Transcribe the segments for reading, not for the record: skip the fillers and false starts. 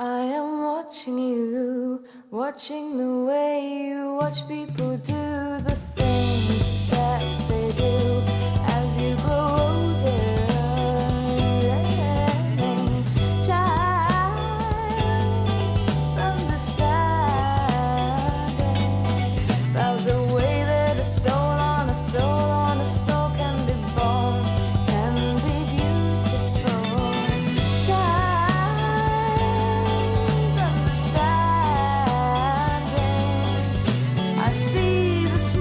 I am watching you, watching the way you watch people do the things that they do as you grow older. Child, understanding about the way that a soul on a soul on a soul can be born, can be beautiful. Child, understanding. I see the smile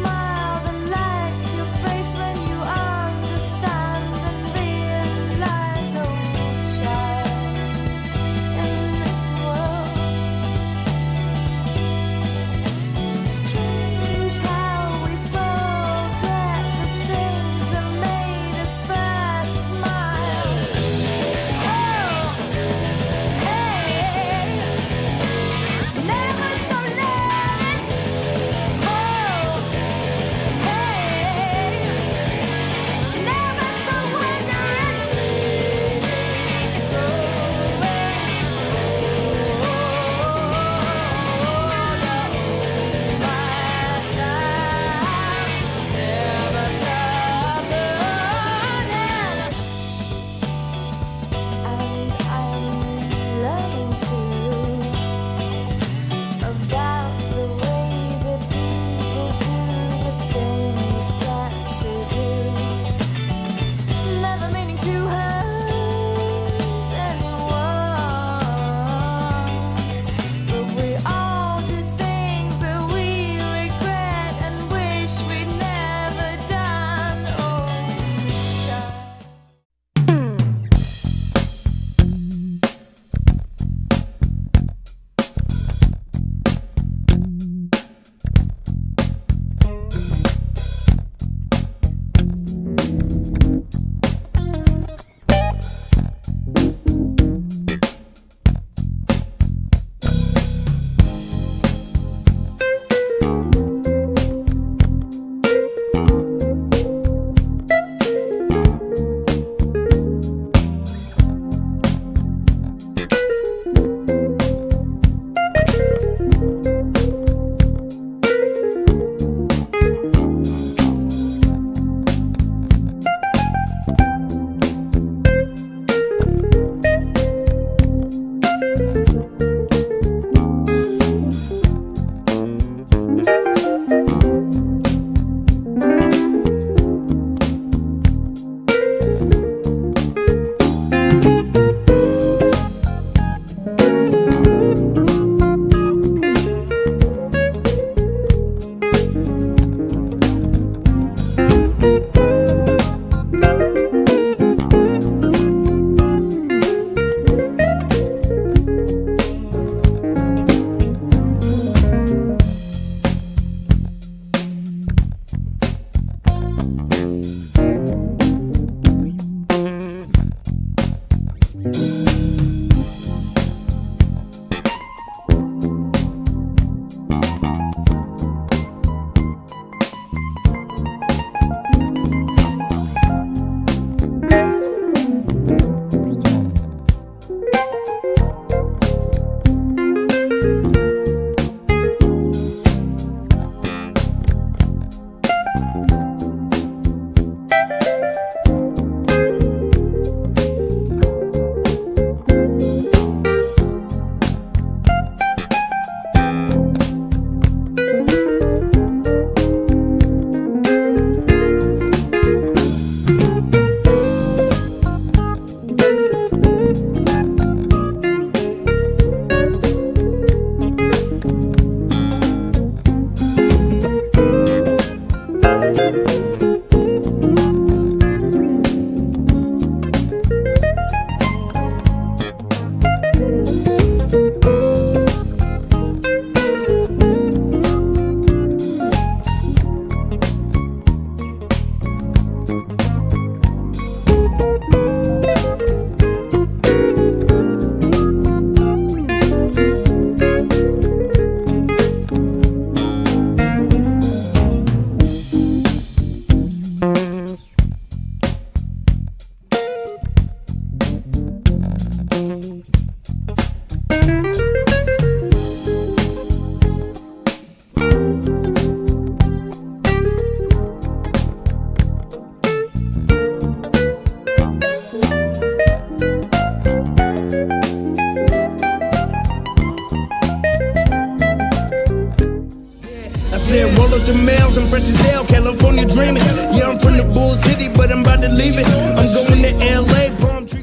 the mails, I'm fresh as hell, California dreaming. Yeah, I'm from the Bull City, but I'm about to leave it. I'm going to LA, palm tree.